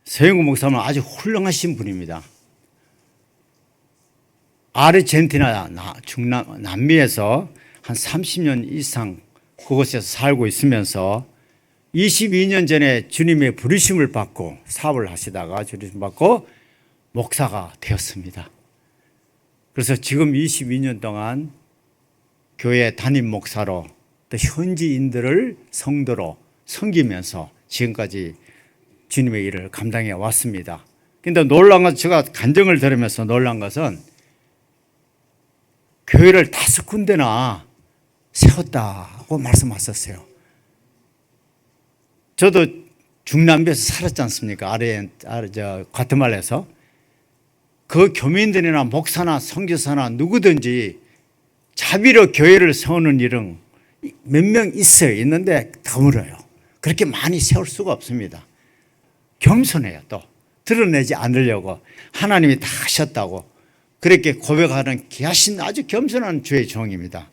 서영구 목사님은 아주 훌륭하신 분입니다. 아르헨티나 남미에서 한 30년 이상 그곳에서 살고 있으면서 22년 전에 주님의 부르심을 받고 사업을 하시다가 부르심 받고 목사가 되었습니다. 그래서 지금 22년 동안 교회 담임 목사로 또 현지인들을 성도로 섬기면서 지금까지 주님의 일을 감당해 왔습니다. 그런데 놀라운 것은 제가 간증을 들으면서 놀란 것은 교회를 5군데나 세웠다고 말씀하셨어요. 저도 중남미에서 살았지 않습니까? 과테말라에서. 그 교민들이나 목사나 선교사나 누구든지 자비로 교회를 세우는 일은 몇 명 있어요. 있는데 드물어요. 그렇게 많이 세울 수가 없습니다. 겸손해요. 또 드러내지 않으려고 하나님이 다 하셨다고 그렇게 고백하는 귀하신 아주 겸손한 주의 종입니다.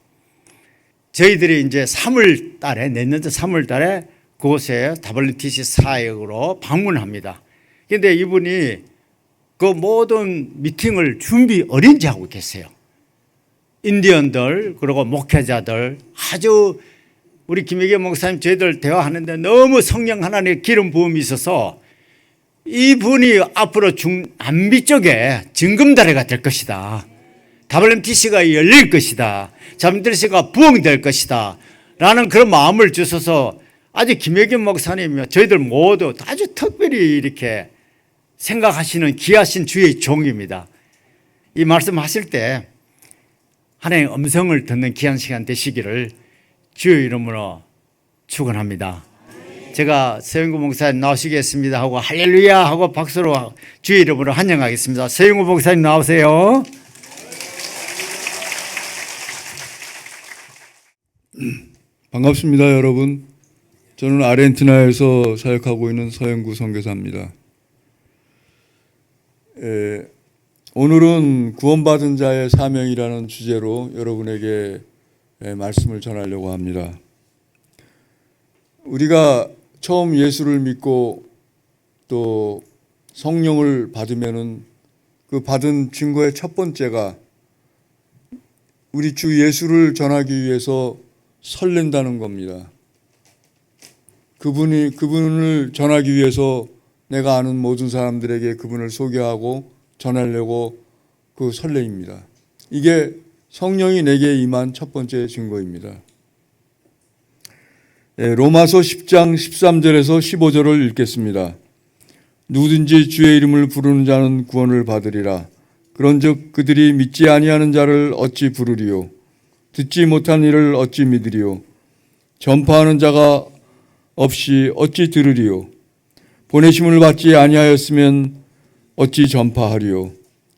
저희들이 이제 3월 달에 내년 3월 달에 그곳에 WTC 사역으로 방문합니다. 그런데 이분이 그 모든 미팅을 준비 어린지하고 계세요. 인디언들 그리고 목회자들 아주 우리 김혜경 목사님 저희들 대화하는데 너무 성령 하나님의 기름 부음이 있어서 이분이 앞으로 중남미 쪽에 증금다리가 될 것이다. WTC가 열릴 것이다. WTC가 부흥될 것이다. 라는 그런 마음을 주셔서 아주 김혜경 목사님이 저희들 모두 아주 특별히 이렇게 생각하시는 귀하신 주의 종입니다. 이 말씀하실 때 하나님의 음성을 듣는 귀한 시간 되시기를 주의 이름으로 축원합니다. 제가 서영구 목사님 나오시겠습니다 하고 할렐루야 하고 박수로 주의 이름으로 환영하겠습니다. 서영구 목사님 나오세요. 반갑습니다, 여러분. 저는 아르헨티나에서 사역하고 있는 서영구 선교사입니다. 오늘은 구원받은 자의 사명이라는 주제로 여러분에게 말씀을 전하려고 합니다. 우리가 처음 예수를 믿고 또 성령을 받으면은 그 받은 증거의 첫 번째가 우리 주 예수를 전하기 위해서 설렌다는 겁니다. 그분을 전하기 위해서 내가 아는 모든 사람들에게 그분을 소개하고 전하려고 그 설레입니다. 이게 성령이 내게 임한 첫 번째 증거입니다. 로마서 10장 13절에서 15절을 읽겠습니다. 누구든지 주의 이름을 부르는 자는 구원을 받으리라. 그런즉 그들이 믿지 아니하는 자를 어찌 부르리요? 듣지 못한 이를 어찌 믿으리요? 전파하는 자가 없이 어찌 들으리요? 보내심을 받지 아니하였으면 어찌 전파하리요?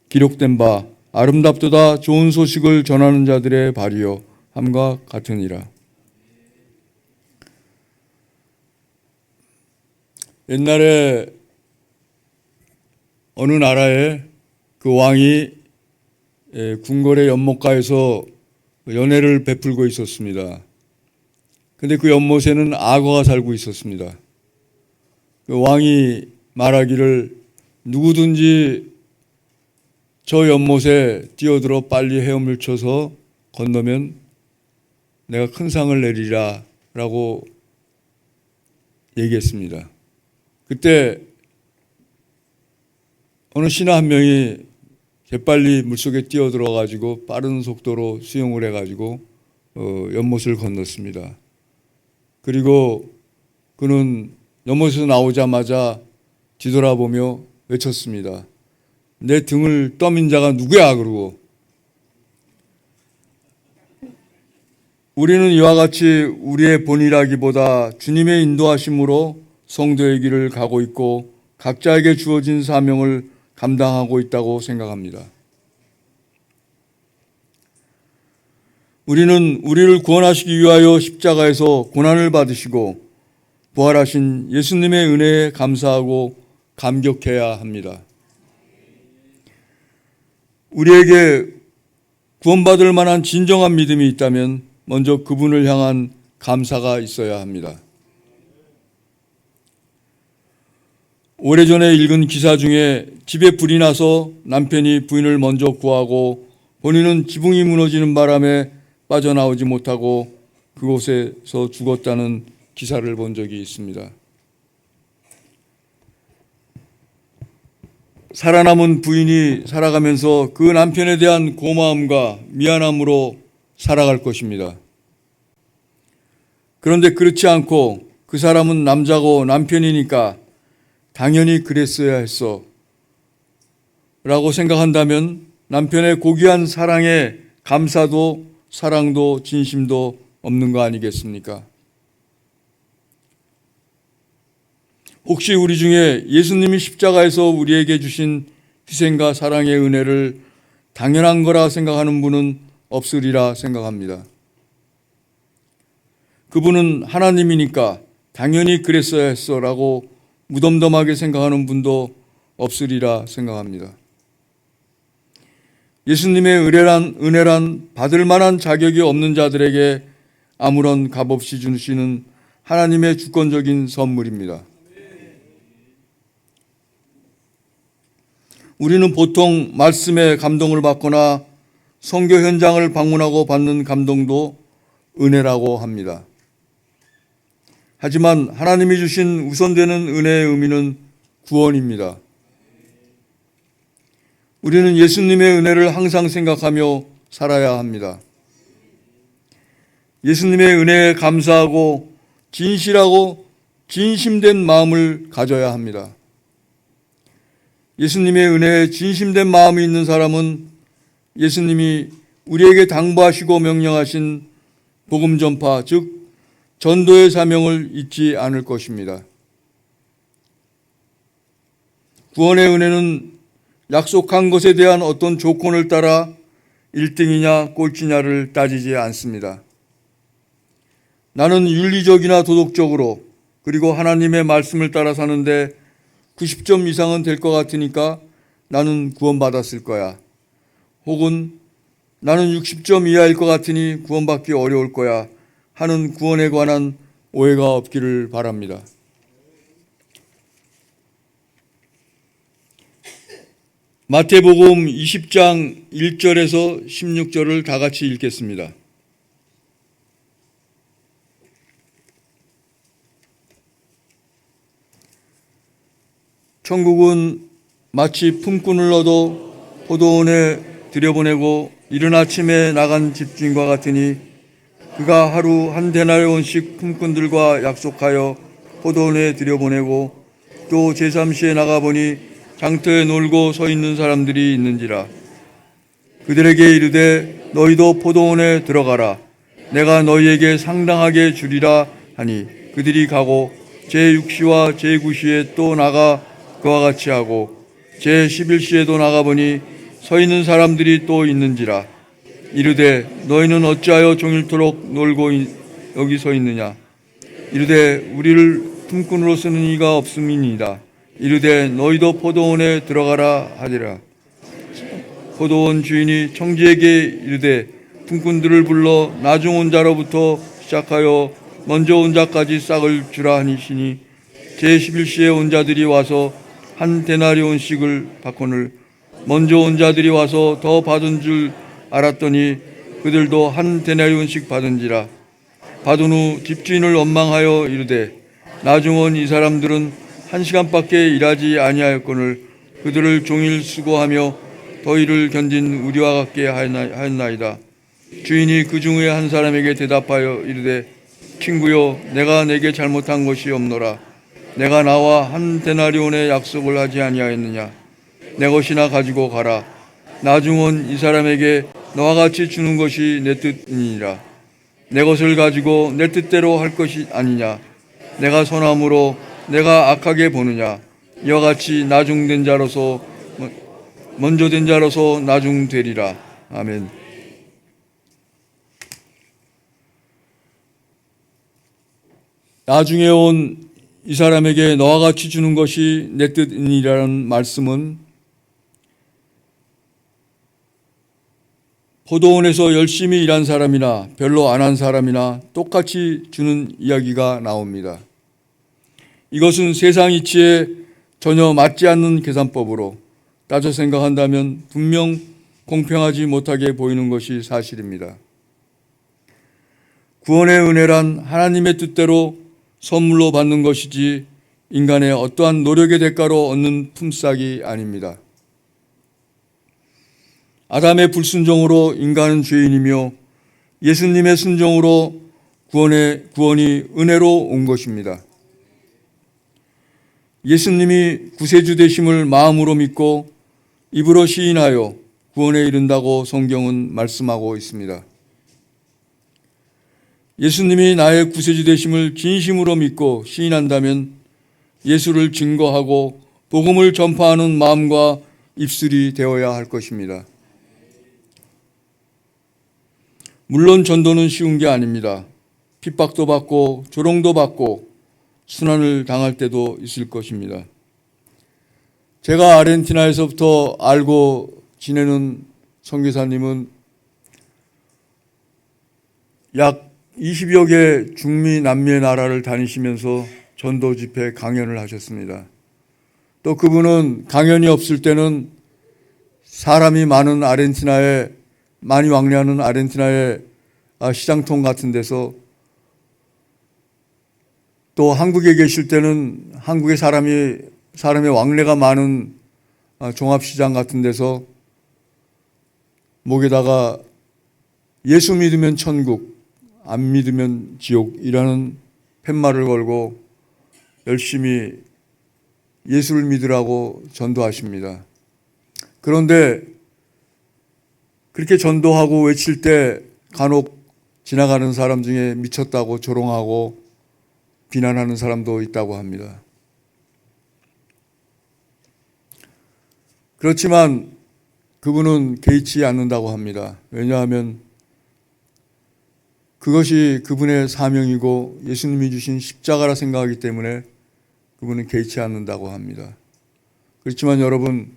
기록된 바 아름답도다 좋은 소식을 전하는 자들의 발이요 함과 같으니라. 옛날에 어느 나라에 그 왕이 궁궐의 연못가에서 연회를 베풀고 있었습니다. 그런데 그 연못에는 악어가 살고 있었습니다. 그 왕이 말하기를 누구든지 저 연못에 뛰어들어 빨리 헤엄을 쳐서 건너면 내가 큰 상을 내리라 라고 얘기했습니다. 그때 어느 신하 한 명이 재빨리 물속에 뛰어들어가지고 빠른 속도로 수영을 해가지고 연못을 건넜습니다. 그리고 그는 연못에서 나오자마자 뒤돌아보며 외쳤습니다. 내 등을 떠민 자가 누구야? 그러고 우리는 이와 같이 우리의 본이라기보다 주님의 인도하심으로 성도의 길을 가고 있고 각자에게 주어진 사명을 감당하고 있다고 생각합니다. 우리는 우리를 구원하시기 위하여 십자가에서 고난을 받으시고 부활하신 예수님의 은혜에 감사하고 감격해야 합니다. 우리에게 구원받을 만한 진정한 믿음이 있다면 먼저 그분을 향한 감사가 있어야 합니다. 오래전에 읽은 기사 중에 집에 불이 나서 남편이 부인을 먼저 구하고 본인은 지붕이 무너지는 바람에 빠져나오지 못하고 그곳에서 죽었다는 기사를 본 적이 있습니다. 살아남은 부인이 살아가면서 그 남편에 대한 고마움과 미안함으로 살아갈 것입니다. 그런데 그렇지 않고 그 사람은 남자고 남편이니까 당연히 그랬어야 했어 라고 생각한다면 남편의 고귀한 사랑에 감사도 사랑도 진심도 없는 거 아니겠습니까? 혹시 우리 중에 예수님이 십자가에서 우리에게 주신 희생과 사랑의 은혜를 당연한 거라 생각하는 분은 없으리라 생각합니다. 그분은 하나님이니까 당연히 그랬어야 했어 라고 무덤덤하게 생각하는 분도 없으리라 생각합니다. 예수님의 은혜란 받을 만한 자격이 없는 자들에게 아무런 값없이 주시는 하나님의 주권적인 선물입니다. 우리는 보통 말씀에 감동을 받거나 선교 현장을 방문하고 받는 감동도 은혜라고 합니다. 하지만 하나님이 주신 우선되는 은혜의 의미는 구원입니다. 우리는 예수님의 은혜를 항상 생각하며 살아야 합니다. 예수님의 은혜에 감사하고 진실하고 진심된 마음을 가져야 합니다. 예수님의 은혜에 진심된 마음이 있는 사람은 예수님이 우리에게 당부하시고 명령하신 복음 전파, 즉 전도의 사명을 잊지 않을 것입니다. 구원의 은혜는 약속한 것에 대한 어떤 조건을 따라 1등이냐 꼴찌냐를 따지지 않습니다. 나는 윤리적이나 도덕적으로 그리고 하나님의 말씀을 따라 사는데 90점 이상은 될 것 같으니까 나는 구원받았을 거야. 혹은 나는 60점 이하일 것 같으니 구원받기 어려울 거야 하는 구원에 관한 오해가 없기를 바랍니다. 마태복음 20장 1절에서 16절을 다 같이 읽겠습니다. 천국은 마치 품꾼을 얻어 포도원에 들여보내고 이른 아침에 나간 집주인과 같으니 그가 하루 한 데나리온씩 품꾼들과 약속하여 포도원에 들여보내고 또 제3시에 나가보니 장터에 놀고 서 있는 사람들이 있는지라. 그들에게 이르되 너희도 포도원에 들어가라. 내가 너희에게 상당하게 주리라 하니 그들이 가고 제6시와 제9시에 또 나가 그와 같이 하고 제11시에도 나가보니 서 있는 사람들이 또 있는지라. 이르되 너희는 어찌하여 종일토록 놀고 여기 서 있느냐. 이르되 우리를 품꾼으로 쓰는 이가 없음이니이다. 이르되 너희도 포도원에 들어가라 하리라. 포도원 주인이 청지에게 이르되 품꾼들을 불러 나중 온 자로부터 시작하여 먼저 온 자까지 싹을 주라 하시니 제11시에 온 자들이 와서 한 데나리온씩을 받거늘 먼저 온 자들이 와서 더 받은 줄 알았더니 그들도 한 데나리온씩 받은지라. 받은 후 집주인을 원망하여 이르되 나중 온 이 사람들은 1시간밖에 일하지 아니하였거늘 그들을 종일 수고하며 더위를 견딘 우리와 같게 하였나이다. 주인이 그 중에 한 사람에게 대답하여 이르되 친구여 내가 내게 잘못한 것이 없노라. 내가 나와 한 데나리온의 약속을 하지 아니하였느냐. 내 것이나 가지고 가라. 나중 온 이 사람에게 너와 같이 주는 것이 내 뜻이니라. 내 것을 가지고 내 뜻대로 할 것이 아니냐. 내가 선함으로 내가 악하게 보느냐. 이와 같이 나중된 자로서 먼저 된 자로서 나중되리라. 아멘. 나중에 온 이 사람에게 너와 같이 주는 것이 내 뜻이니라는 말씀은 포도원에서 열심히 일한 사람이나 별로 안 한 사람이나 똑같이 주는 이야기가 나옵니다. 이것은 세상 이치에 전혀 맞지 않는 계산법으로 따져 생각한다면 분명 공평하지 못하게 보이는 것이 사실입니다. 구원의 은혜란 하나님의 뜻대로 선물로 받는 것이지 인간의 어떠한 노력의 대가로 얻는 품삯이 아닙니다. 아담의 불순종으로 인간은 죄인이며 예수님의 순종으로 구원이 은혜로 온 것입니다. 예수님이 구세주 되심을 마음으로 믿고 입으로 시인하여 구원에 이른다고 성경은 말씀하고 있습니다. 예수님이 나의 구세주 되심을 진심으로 믿고 시인한다면 예수를 증거하고 복음을 전파하는 마음과 입술이 되어야 할 것입니다. 물론 전도는 쉬운 게 아닙니다. 핍박도 받고 조롱도 받고 순환을 당할 때도 있을 것입니다. 제가 아르헨티나에서부터 알고 지내는 선교사님은 약 20여 개 중미 남미의 나라를 다니시면서 전도 집회 강연을 하셨습니다. 또 그분은 강연이 없을 때는 사람이 많은 아르헨티나에 많이 왕래하는 아르헨티나의 시장통 같은 데서 또 한국에 계실 때는 한국의 사람의 왕래가 많은 종합시장 같은 데서 목에다가 예수 믿으면 천국, 안 믿으면 지옥이라는 팻말을 걸고 열심히 예수를 믿으라고 전도하십니다. 그런데 그렇게 전도하고 외칠 때 간혹 지나가는 사람 중에 미쳤다고 조롱하고 비난하는 사람도 있다고 합니다. 그렇지만 그분은 개의치 않는다고 합니다. 왜냐하면 그것이 그분의 사명이고 예수님이 주신 십자가라 생각하기 때문에 그분은 개의치 않는다고 합니다. 그렇지만 여러분,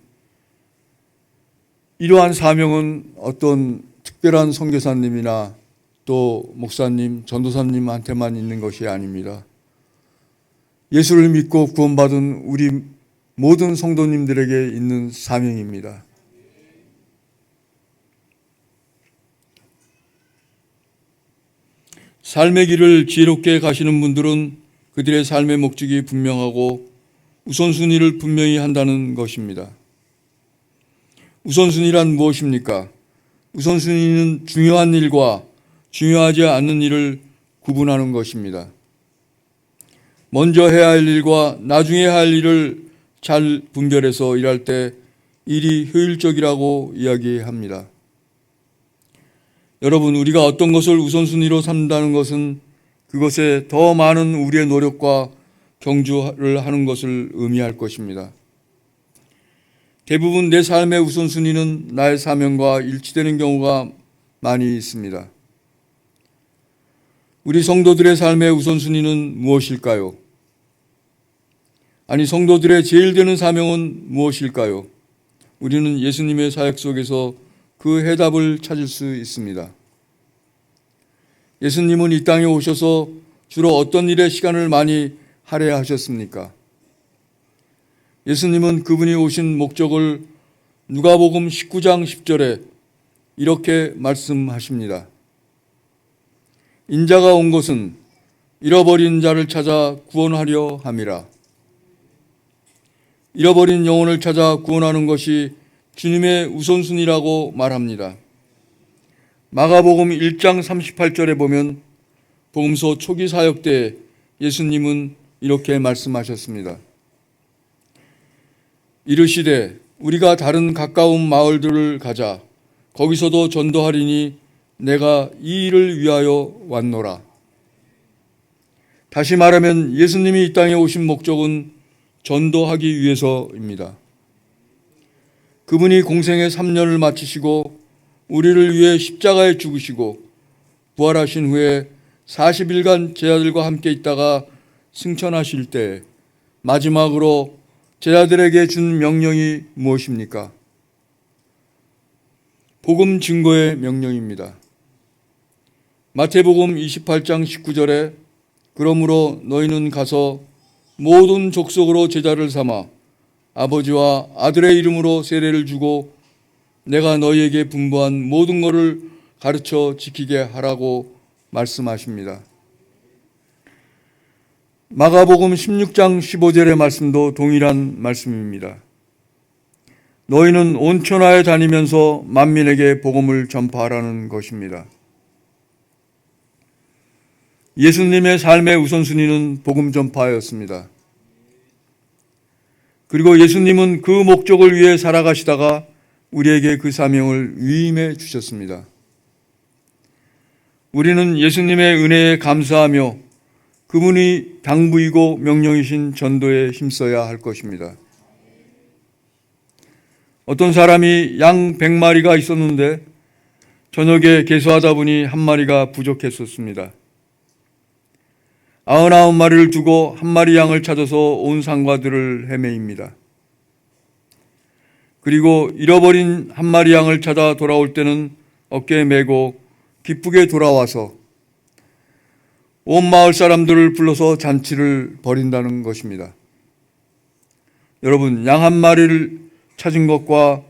이러한 사명은 어떤 특별한 선교사님이나 또 목사님, 전도사님한테만 있는 것이 아닙니다. 예수를 믿고 구원받은 우리 모든 성도님들에게 있는 사명입니다. 삶의 길을 지혜롭게 가시는 분들은 그들의 삶의 목적이 분명하고 우선순위를 분명히 한다는 것입니다. 우선순위란 무엇입니까? 우선순위는 중요한 일과 중요하지 않는 일을 구분하는 것입니다. 먼저 해야 할 일과 나중에 해야 할 일을 잘 분별해서 일할 때 일이 효율적이라고 이야기합니다. 여러분, 우리가 어떤 것을 우선순위로 삼는다는 것은 그것에 더 많은 우리의 노력과 경주를 하는 것을 의미할 것입니다. 대부분 내 삶의 우선순위는 나의 사명과 일치되는 경우가 많이 있습니다. 우리 성도들의 삶의 우선순위는 무엇일까요? 아니, 성도들의 제일 되는 사명은 무엇일까요? 우리는 예수님의 사역 속에서 그 해답을 찾을 수 있습니다. 예수님은 이 땅에 오셔서 주로 어떤 일에 시간을 많이 할애하셨습니까? 예수님은 그분이 오신 목적을 누가복음 19장 10절에 이렇게 말씀하십니다. 인자가 온 것은 잃어버린 자를 찾아 구원하려 함이라. 잃어버린 영혼을 찾아 구원하는 것이 주님의 우선순위라고 말합니다. 마가복음 1장 38절에 보면 복음서 초기 사역 때 예수님은 이렇게 말씀하셨습니다. 이르시되 우리가 다른 가까운 마을들을 가자. 거기서도 전도하리니 내가 이 일을 위하여 왔노라. 다시 말하면 예수님이 이 땅에 오신 목적은 전도하기 위해서입니다. 그분이 공생의 3년을 마치시고 우리를 위해 십자가에 죽으시고 부활하신 후에 40일간 제자들과 함께 있다가 승천하실 때 마지막으로 제자들에게 준 명령이 무엇입니까? 복음 증거의 명령입니다. 마태복음 28장 19절에 그러므로 너희는 가서 모든 족속으로 제자를 삼아 아버지와 아들의 이름으로 세례를 주고 내가 너희에게 분부한 모든 것을 가르쳐 지키게 하라고 말씀하십니다. 마가복음 16장 15절의 말씀도 동일한 말씀입니다. 너희는 온 천하에 다니면서 만민에게 복음을 전파하라는 것입니다. 예수님의 삶의 우선순위는 복음 전파였습니다. 그리고 예수님은 그 목적을 위해 살아가시다가 우리에게 그 사명을 위임해 주셨습니다. 우리는 예수님의 은혜에 감사하며 그분이 당부이고 명령이신 전도에 힘써야 할 것입니다. 어떤 사람이 양 100마리가 있었는데 저녁에 개수하다 보니 한 마리가 부족했었습니다. 99마리를 두고 한 마리 양을 찾아서 온 상가들을 헤매입니다. 그리고 잃어버린 한 마리 양을 찾아 돌아올 때는 어깨에 메고 기쁘게 돌아와서 온 마을 사람들을 불러서 잔치를 벌인다는 것입니다. 여러분, 양 한 마리를 찾은 것과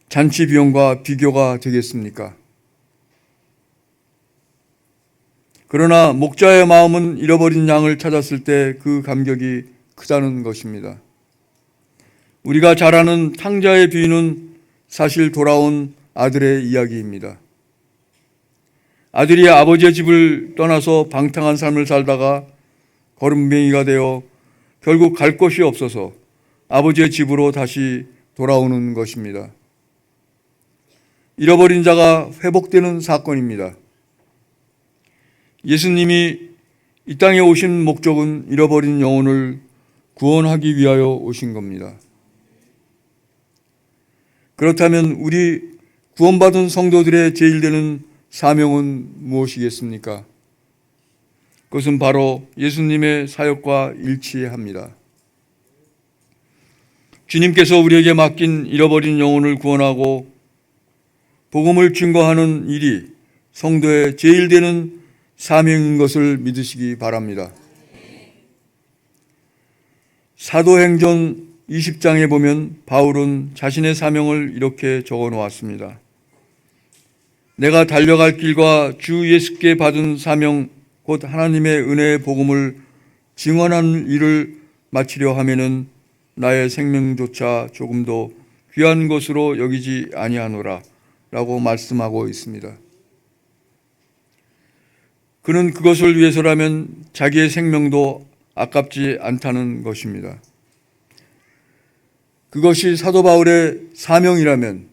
잔치 비용과 비교가 되겠습니까? 그러나 목자의 마음은 잃어버린 양을 찾았을 때 그 감격이 크다는 것입니다. 우리가 잘 아는 탕자의 비유는 사실 돌아온 아들의 이야기입니다. 아들이 아버지의 집을 떠나서 방탕한 삶을 살다가 거름뱅이가 되어 결국 갈 곳이 없어서 아버지의 집으로 다시 돌아오는 것입니다. 잃어버린 자가 회복되는 사건입니다. 예수님이 이 땅에 오신 목적은 잃어버린 영혼을 구원하기 위하여 오신 겁니다. 그렇다면 우리 구원받은 성도들의 제일 되는 사명은 무엇이겠습니까? 그것은 바로 예수님의 사역과 일치합니다. 주님께서 우리에게 맡긴 잃어버린 영혼을 구원하고 복음을 증거하는 일이 성도의 제일 되는 사명인 것을 믿으시기 바랍니다. 사도행전 20장에 보면 바울은 자신의 사명을 이렇게 적어 놓았습니다. 내가 달려갈 길과 주 예수께 받은 사명 곧 하나님의 은혜의 복음을 증언하는 일을 마치려 하면은 나의 생명조차 조금도 귀한 것으로 여기지 아니하노라 라고 말씀하고 있습니다. 그는 그것을 위해서라면 자기의 생명도 아깝지 않다는 것입니다. 그것이 사도 바울의 사명이라면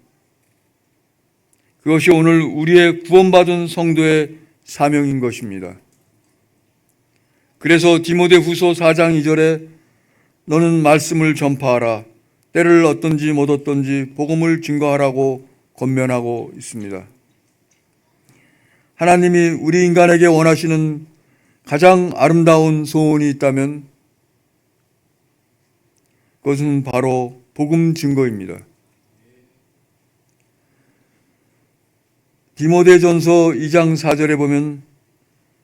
그것이 오늘 우리의 구원받은 성도의 사명인 것입니다. 그래서 디모데후서 4장 2절에 너는 말씀을 전파하라. 때를 얻든지 못 얻든지 복음을 증거하라고 권면하고 있습니다. 하나님이 우리 인간에게 원하시는 가장 아름다운 소원이 있다면 그것은 바로 복음 증거입니다. 디모데전서 2장 4절에 보면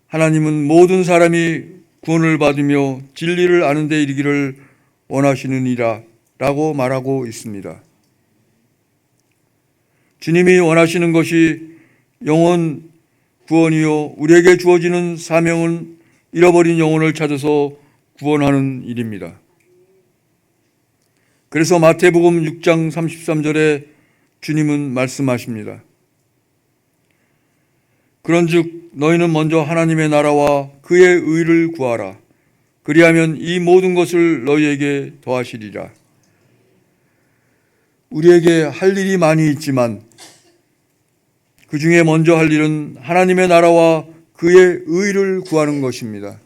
하나님은 모든 사람이 구원을 받으며 진리를 아는 데 이르기를 원하시느니라 라고 말하고 있습니다. 주님이 원하시는 것이 영혼 구원이요 우리에게 주어지는 사명은 잃어버린 영혼을 찾아서 구원하는 일입니다. 그래서 마태복음 6장 33절에 주님은 말씀하십니다. 그런즉 너희는 먼저 하나님의 나라와 그의 의를 구하라. 그리하면 이 모든 것을 너희에게 더하시리라. 우리에게 할 일이 많이 있지만 그 중에 먼저 할 일은 하나님의 나라와 그의 의를 구하는 것입니다.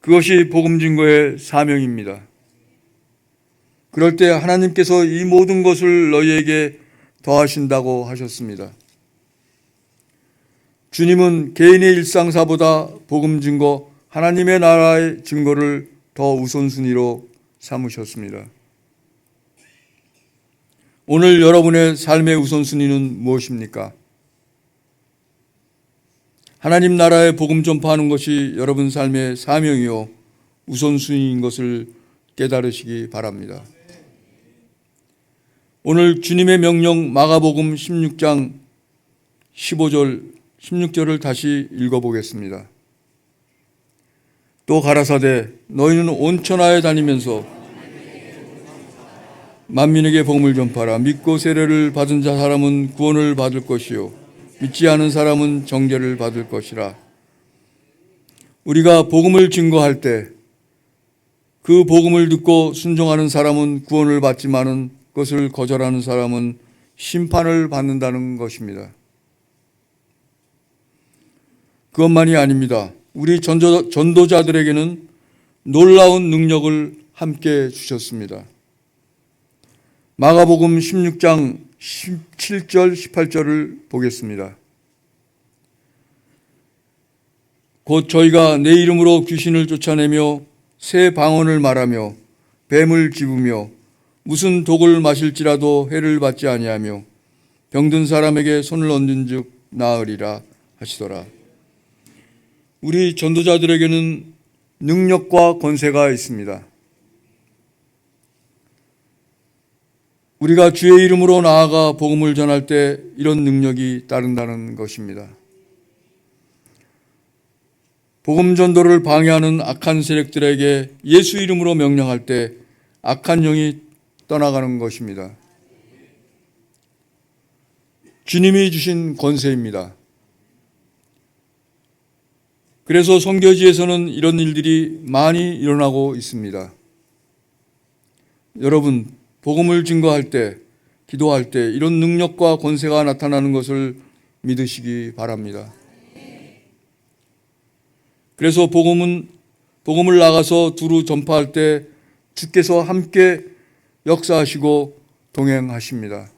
그것이 복음 증거의 사명입니다. 그럴 때 하나님께서 이 모든 것을 너희에게 더하신다고 하셨습니다. 주님은 개인의 일상사보다 복음 증거, 하나님의 나라의 증거를 더 우선순위로 삼으셨습니다. 오늘 여러분의 삶의 우선순위는 무엇입니까? 하나님 나라의 복음 전파하는 것이 여러분 삶의 사명이요 우선순위인 것을 깨달으시기 바랍니다. 오늘 주님의 명령 마가복음 16장 15절, 16절을 다시 읽어보겠습니다. 또 가라사대 너희는 온 천하에 다니면서 만민에게 복음을 전파하라. 믿고 세례를 받은 자 사람은 구원을 받을 것이요 믿지 않은 사람은 정죄를 받을 것이라. 우리가 복음을 증거할 때 그 복음을 듣고 순종하는 사람은 구원을 받지만은 그것을 거절하는 사람은 심판을 받는다는 것입니다. 그것만이 아닙니다. 우리 전도자들에게는 놀라운 능력을 함께 주셨습니다. 마가복음 16장 17절 18절을 보겠습니다. 곧 저희가 내 이름으로 귀신을 쫓아내며 새 방언을 말하며 뱀을 집으며 무슨 독을 마실지라도 해를 받지 아니하며 병든 사람에게 손을 얹은 즉 나으리라 하시더라. 우리 전도자들에게는 능력과 권세가 있습니다. 우리가 주의 이름으로 나아가 복음을 전할 때 이런 능력이 따른다는 것입니다. 복음 전도를 방해하는 악한 세력들에게 예수 이름으로 명령할 때 악한 영이 떠나가는 것입니다. 주님이 주신 권세입니다. 그래서 선교지에서는 이런 일들이 많이 일어나고 있습니다. 여러분, 복음을 증거할 때, 기도할 때 이런 능력과 권세가 나타나는 것을 믿으시기 바랍니다. 그래서 복음을 나가서 두루 전파할 때 주께서 함께 역사하시고 동행하십니다.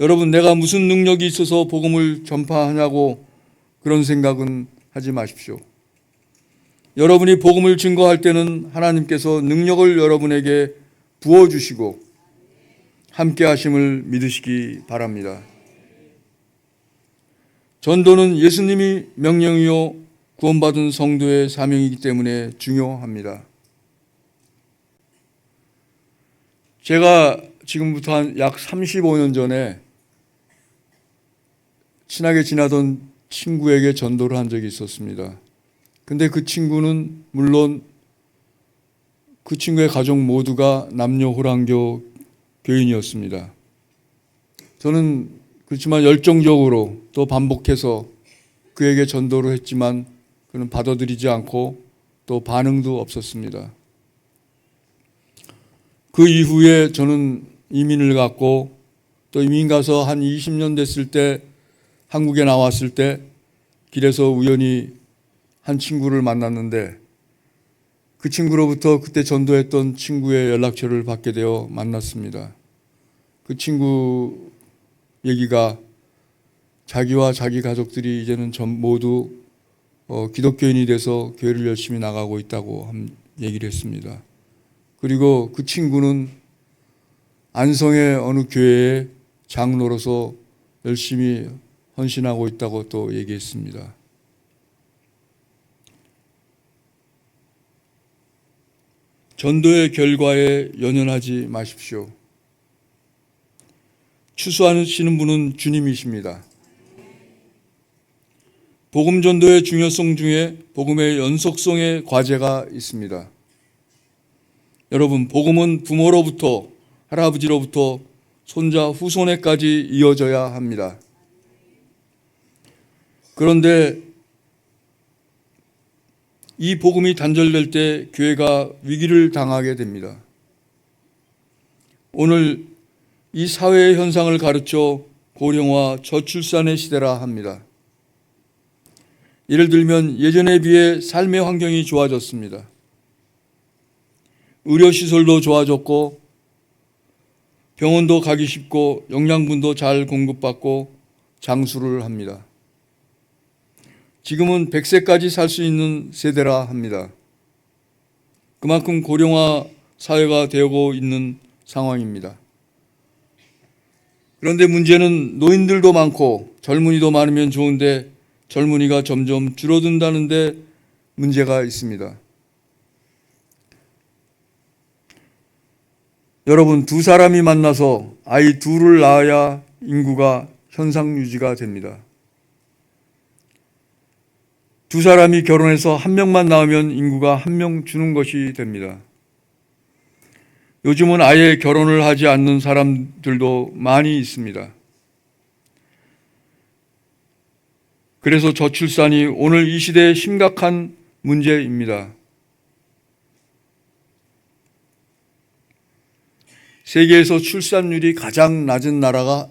여러분, 내가 무슨 능력이 있어서 복음을 전파하냐고 그런 생각은 하지 마십시오. 여러분이 복음을 증거할 때는 하나님께서 능력을 여러분에게 부어주시고 함께 하심을 믿으시기 바랍니다. 전도는 예수님이 명령이요 구원받은 성도의 사명이기 때문에 중요합니다. 제가 지금부터 한 약 35년 전에 친하게 지나던 친구에게 전도를 한 적이 있었습니다. 근데 그 친구는 물론 그 친구의 가족 모두가 남녀호랑교 교인이었습니다. 저는 그렇지만 열정적으로 또 반복해서 그에게 전도를 했지만 그는 받아들이지 않고 또 반응도 없었습니다. 그 이후에 저는 이민을 갔고 또 이민 가서 한 20년 됐을 때 한국에 나왔을 때 길에서 우연히 한 친구를 만났는데 그 친구로부터 그때 전도했던 친구의 연락처를 받게 되어 만났습니다. 그 친구 얘기가 자기와 자기 가족들이 이제는 모두 기독교인이 돼서 교회를 열심히 나가고 있다고 얘기를 했습니다. 그리고 그 친구는 안성의 어느 교회의 장로로서 열심히 헌신하고 있다고 또 얘기했습니다. 전도의 결과에 연연하지 마십시오. 추수하시는 분은 주님이십니다. 복음 전도의 중요성 중에 복음의 연속성의 과제가 있습니다. 여러분, 복음은 부모로부터 할아버지로부터 손자 후손에까지 이어져야 합니다. 그런데 이 복음이 단절될 때 교회가 위기를 당하게 됩니다. 오늘 이 사회의 현상을 가르쳐 고령화 저출산의 시대라 합니다. 예를 들면 예전에 비해 삶의 환경이 좋아졌습니다. 의료시설도 좋아졌고 병원도 가기 쉽고 영양분도 잘 공급받고 장수를 합니다. 지금은 100세까지 살 수 있는 세대라 합니다. 그만큼 고령화 사회가 되고 있는 상황입니다. 그런데 문제는 노인들도 많고 젊은이도 많으면 좋은데 젊은이가 점점 줄어든다는 데 문제가 있습니다. 여러분, 두 사람이 만나서 아이 둘을 낳아야 인구가 현상 유지가 됩니다. 두 사람이 결혼해서 한 명만 낳으면 인구가 한 명 주는 것이 됩니다. 요즘은 아예 결혼을 하지 않는 사람들도 많이 있습니다. 그래서 저출산이 오늘 이 시대의 심각한 문제입니다. 세계에서 출산율이 가장 낮은 나라가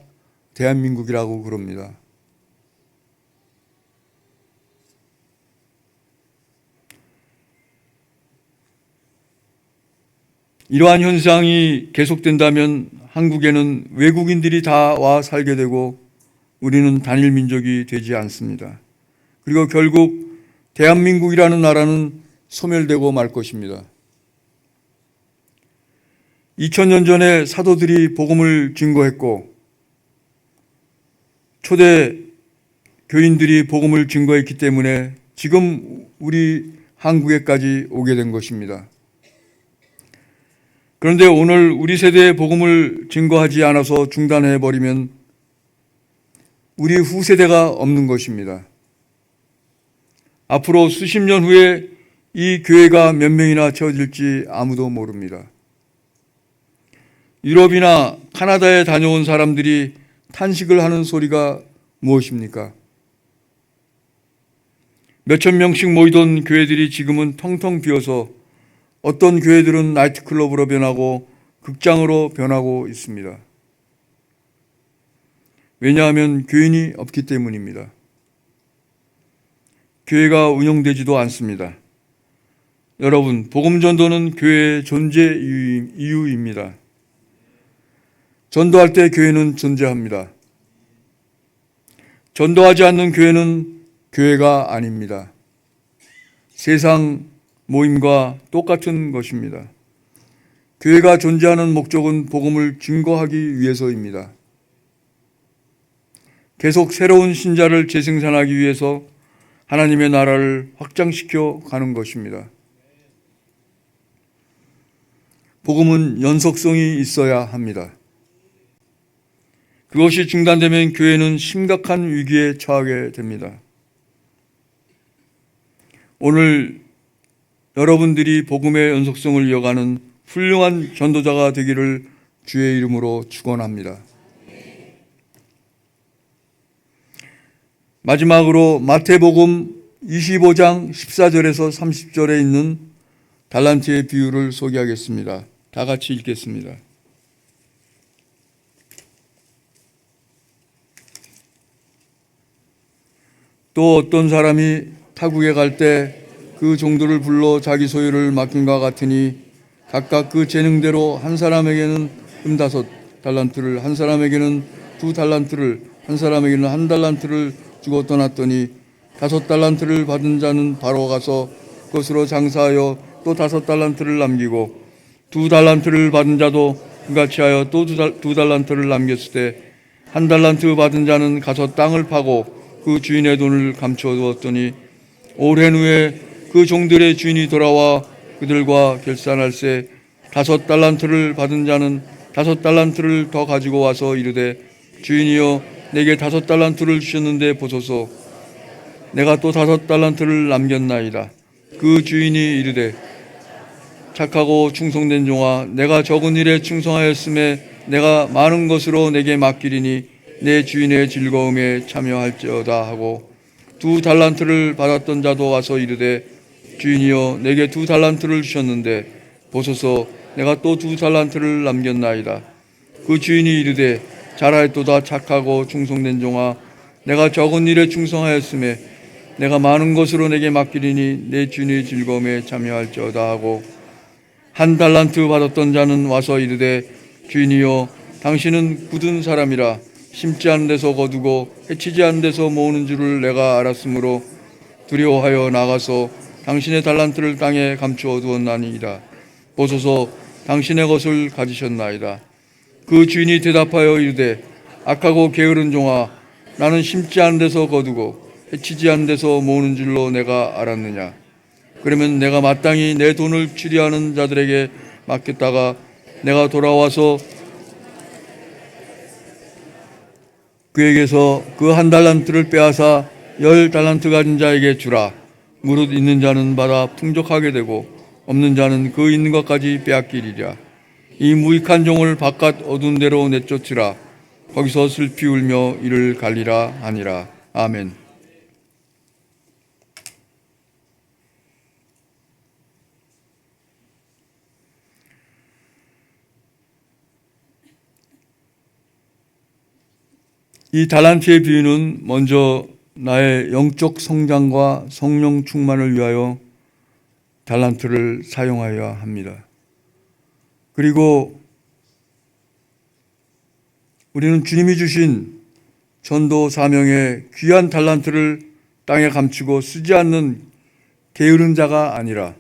대한민국이라고 그럽니다. 이러한 현상이 계속된다면 한국에는 외국인들이 다 와 살게 되고 우리는 단일 민족이 되지 않습니다. 그리고 결국 대한민국이라는 나라는 소멸되고 말 것입니다. 2000년 전에 사도들이 복음을 증거했고 초대 교인들이 복음을 증거했기 때문에 지금 우리 한국에까지 오게 된 것입니다. 그런데 오늘 우리 세대의 복음을 증거하지 않아서 중단해버리면 우리 후세대가 없는 것입니다. 앞으로 수십 년 후에 이 교회가 몇 명이나 채워질지 아무도 모릅니다. 유럽이나 카나다에 다녀온 사람들이 탄식을 하는 소리가 무엇입니까? 몇천 명씩 모이던 교회들이 지금은 텅텅 비어서 어떤 교회들은 나이트클럽으로 변하고 극장으로 변하고 있습니다. 왜냐하면 교인이 없기 때문입니다. 교회가 운영되지도 않습니다. 여러분, 복음 전도는 교회의 존재 이유입니다. 전도할 때 교회는 존재합니다. 전도하지 않는 교회는 교회가 아닙니다. 세상 모임과 똑같은 것입니다. 교회가 존재하는 목적은 복음을 증거하기 위해서입니다. 계속 새로운 신자를 재생산하기 위해서 하나님의 나라를 확장시켜 가는 것입니다. 복음은 연속성이 있어야 합니다. 그것이 중단되면 교회는 심각한 위기에 처하게 됩니다. 오늘 여러분들이 복음의 연속성을 이어가는 훌륭한 전도자가 되기를 주의 이름으로 축원합니다. 마지막으로 마태복음 25장 14절에서 30절에 있는 달란트의 비유를 소개하겠습니다. 다 같이 읽겠습니다. 또 어떤 사람이 타국에 갈 때 그 종들을 불러 자기 소유를 맡김과 같으니 각각 그 재능대로 한 사람에게는 5달란트를, 한 사람에게는 2달란트를, 한 사람에게는 1달란트를 주고 떠났더니 5달란트를 받은 자는 바로 가서 그것으로 장사하여 또 5달란트를 남기고 2달란트를 받은 자도 그같이 하여 또 2달란트를 남겼을 때 1달란트 받은 자는 가서 땅을 파고 그 주인의 돈을 감추어 두었더니 오랜 후에 그 종들의 주인이 돌아와 그들과 결산할세 5달란트를 받은 자는 5달란트를 더 가지고 와서 이르되 주인이여 내게 5달란트를 주셨는데 보소서 내가 또 5달란트를 남겼나이다. 그 주인이 이르되 착하고 충성된 종아 내가 적은 일에 충성하였음에 내가 많은 것으로 내게 맡기리니 내 주인의 즐거움에 참여할지어다 하고 2달란트를 받았던 자도 와서 이르되 주인이여 내게 2달란트를 주셨는데 보소서 내가 또 2달란트를 남겼나이다. 그 주인이 이르되 잘하였도다 착하고 충성된 종아 내가 적은 일에 충성하였음에 내가 많은 것으로 내게 맡기리니 내 주인의 즐거움에 참여할지어다 하고 1달란트 받았던 자는 와서 이르되 주인이여 당신은 굳은 사람이라 심지 않은 데서 거두고 해치지 않은 데서 모으는 줄을 내가 알았으므로 두려워하여 나가서 당신의 달란트를 땅에 감추어 두었나니이다. 보소서 당신의 것을 가지셨나이다. 그 주인이 대답하여 이르되 악하고 게으른 종아 나는 심지 않은 데서 거두고 해치지 않은 데서 모으는 줄로 내가 알았느냐. 그러면 내가 마땅히 내 돈을 추리하는 자들에게 맡겼다가 내가 돌아와서 그에게서 그 1달란트를 빼앗아 10달란트 가진 자에게 주라. 무릇 있는 자는 받아 풍족하게 되고 없는 자는 그 있는 것까지 빼앗기리라. 이 무익한 종을 바깥 어두운 데로 내쫓으라. 거기서 슬피 울며 이를 갈리라 하니라. 아멘. 이 달란트의 비유는 먼저 나의 영적 성장과 성령 충만을 위하여 달란트를 사용하여야 합니다. 그리고 우리는 주님이 주신 전도 사명의 귀한 달란트를 땅에 감추고 쓰지 않는 게으른 자가 아니라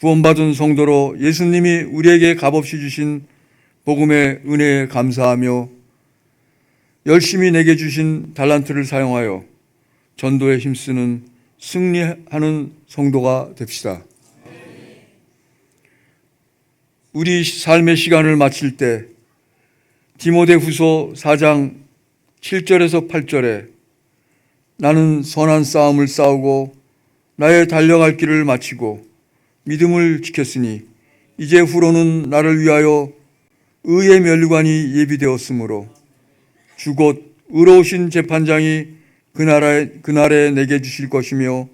구원받은 성도로 예수님이 우리에게 값없이 주신 복음의 은혜에 감사하며 열심히 내게 주신 달란트를 사용하여 전도에 힘쓰는 승리하는 성도가 됩시다. 우리 삶의 시간을 마칠 때 디모데후서 4장 7절에서 8절에 나는 선한 싸움을 싸우고 나의 달려갈 길을 마치고 믿음을 지켰으니 이제 후로는 나를 위하여 의의 면류관이 예비되었으므로 주 곧 의로우신 재판장이 그날에 내게 주실 것이며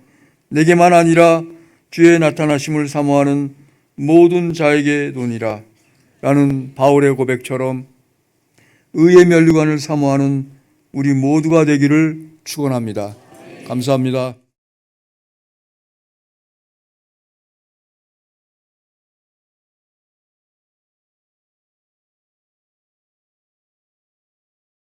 내게만 아니라 주의 나타나심을 사모하는 모든 자에게 도니라. 라는 바울의 고백처럼 의의 면류관을 사모하는 우리 모두가 되기를 축원합니다. 감사합니다.